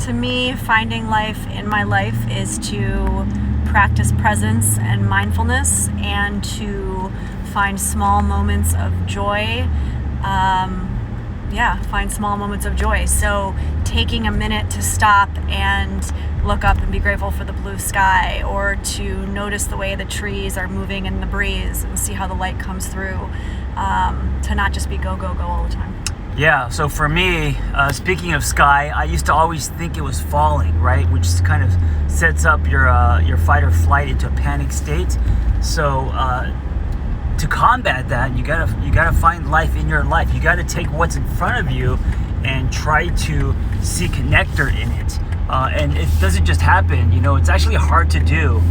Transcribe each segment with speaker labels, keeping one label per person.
Speaker 1: To me, finding life in my life is to practice presence and mindfulness and to find small moments of joy. Find small moments of joy. So taking a minute to stop and look up and be grateful for the blue sky, or to notice the way the trees are moving in the breeze and see how the light comes through, to not just be go, go, go all the time.
Speaker 2: Yeah, so for me, speaking of sky, I used to always think it was falling, right? Which kind of sets up your fight or flight into a panic state. So to combat that, you gotta find life in your life. You gotta take what's in front of you and try to seek nectar in it. And it doesn't just happen, it's actually hard to do.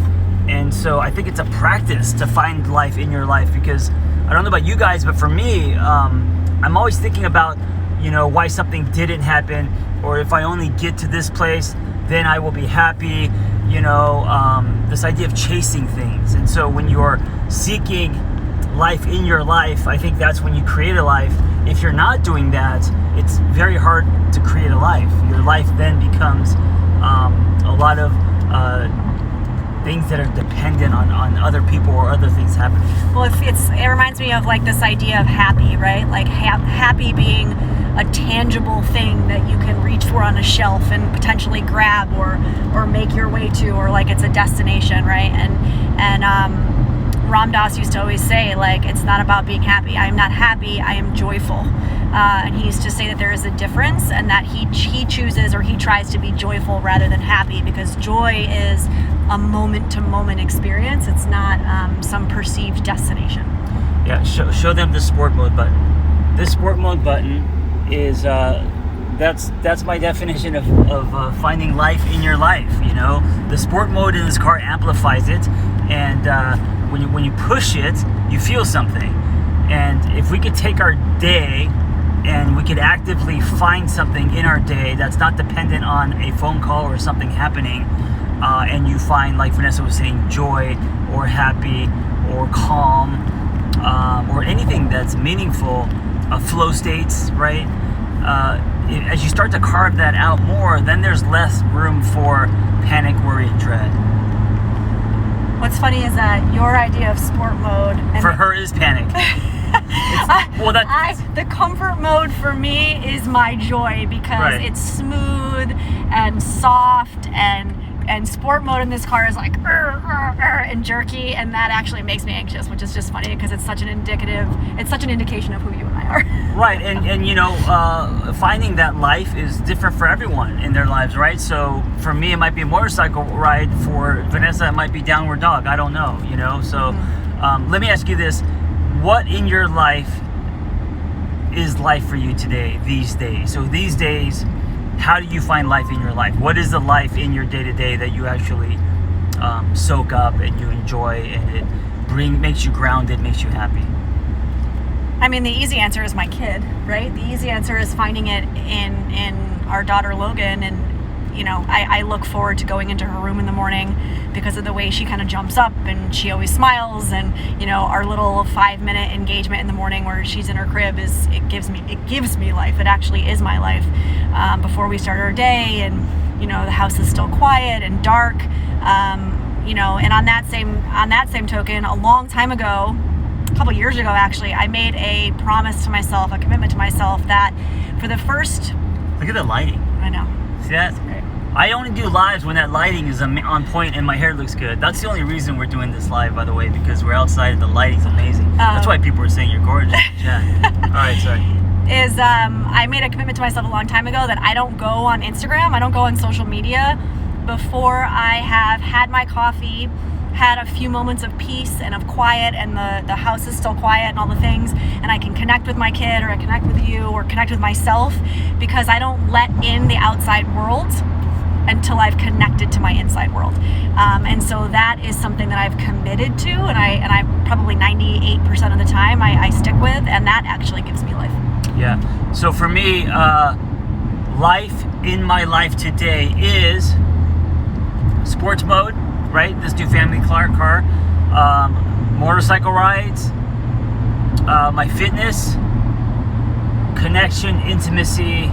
Speaker 2: And so I think it's a practice to find life in your life, because I don't know about you guys, but for me, I'm always thinking about, why something didn't happen, or if I only get to this place, then I will be happy, this idea of chasing things. And so when you're seeking life in your life, I think that's when you create a life. If you're not doing that, it's very hard to create a life. Your life then becomes a lot of things that are dependent on other people or other things happening.
Speaker 1: Well, it reminds me of like this idea of happy, right? Like happy being a tangible thing that you can reach for on a shelf and potentially grab or make your way to, or like it's a destination, right? And Ram Dass used to always say, like, it's not about being happy. I am not happy, I am joyful. And he used to say that there is a difference, and that he chooses, or he tries to be joyful rather than happy, because joy is a moment-to-moment experience. It's not some perceived destination.
Speaker 2: Yeah, show them the sport mode button. This sport mode button is that's my definition of finding life in your life. The sport mode in this car amplifies it, and when you push it, you feel something. And if we could take our day and we could actively find something in our day that's not dependent on a phone call or something happening, and you find, like Vanessa was saying, joy or happy or calm, or anything that's meaningful, flow states, right? As you start to carve that out more, then there's less room for panic, worry, and dread.
Speaker 1: What's funny is that your idea of sport mode
Speaker 2: for her is panic.
Speaker 1: The comfort mode for me is my joy, because it's smooth and soft, and sport mode in this car is like and jerky, and that actually makes me anxious, which is just funny because it's such an indication of who you and I are.
Speaker 2: Right, and finding that life is different for everyone in their lives, right? So for me, it might be a motorcycle ride. For Vanessa, it might be downward dog. I don't know, So let me ask you this: what in your life is life for you today, these days? So these days, how do you find life in your life? What is the life in your day-to-day that you actually soak up and you enjoy, and it makes you grounded, makes you happy?
Speaker 1: I mean, the easy answer is my kid, right? The easy answer is finding it in our daughter Logan, and I look forward to going into her room in the morning because of the way she kind of jumps up and she always smiles, and our little 5-minute engagement in the morning where she's in her crib it gives me life. It actually is my life. Before we start our day, and the house is still quiet and dark, and on that same token, a long time ago, a couple years ago actually, I made a promise to myself, a commitment to myself, that for the first...
Speaker 2: Look at the lighting.
Speaker 1: I know.
Speaker 2: See that? I only do lives when that lighting is on point and my hair looks good. That's the only reason we're doing this live, by the way, because we're outside and the lighting's amazing. That's why people are saying you're gorgeous. Yeah. All right, sorry.
Speaker 1: I made a commitment to myself a long time ago that I don't go on Instagram, I don't go on social media before I have had my coffee, had a few moments of peace and of quiet, and the house is still quiet and all the things, and I can connect with my kid, or I connect with you, or connect with myself, because I don't let in the outside world until I've connected to my inside world. And so that is something that I've committed to, and I probably 98% of the time I stick with, and that actually gives me life.
Speaker 2: Yeah. So for me, life in my life today is sports mode, right? This new family car, motorcycle rides, my fitness, connection, intimacy,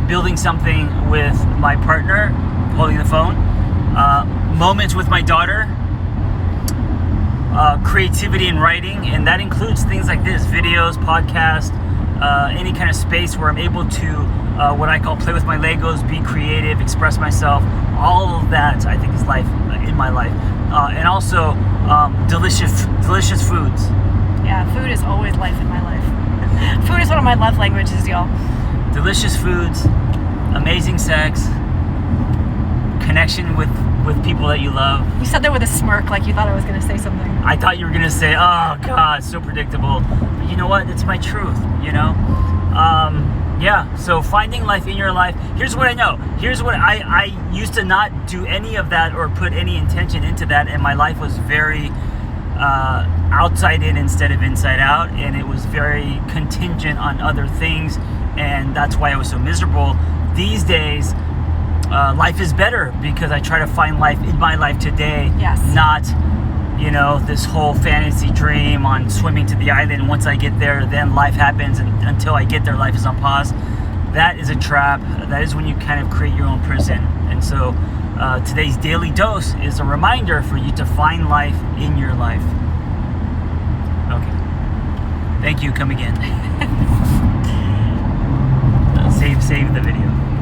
Speaker 2: building something with my partner, holding the phone, moments with my daughter, creativity in writing, and that includes things like this, videos, podcasts, any kind of space where I'm able to, what I call play with my Legos, be creative, express myself. All of that, I think, is life in my life. And also, delicious foods.
Speaker 1: Yeah, food is always life in my life. Food is one of my love languages, y'all.
Speaker 2: Delicious foods, amazing sex, connection with people that you love.
Speaker 1: You said that with a smirk, like you thought I was going to say something.
Speaker 2: I thought you were gonna say, "Oh God, so predictable." But you know what? It's my truth. You know. Yeah. So finding life in your life. Here's what I know. Here's what I used to not do any of that or put any intention into that, and my life was very outside in instead of inside out, and it was very contingent on other things, and that's why I was so miserable. These days, life is better because I try to find life in my life today.
Speaker 1: Yes.
Speaker 2: Not, this whole fantasy dream on swimming to the island. Once I get there, then life happens, and until I get there, life is on pause. That is a trap. That is when you kind of create your own prison. And so today's daily dose is a reminder for you to find life in your life. Okay. Thank you. Come again. Save the video.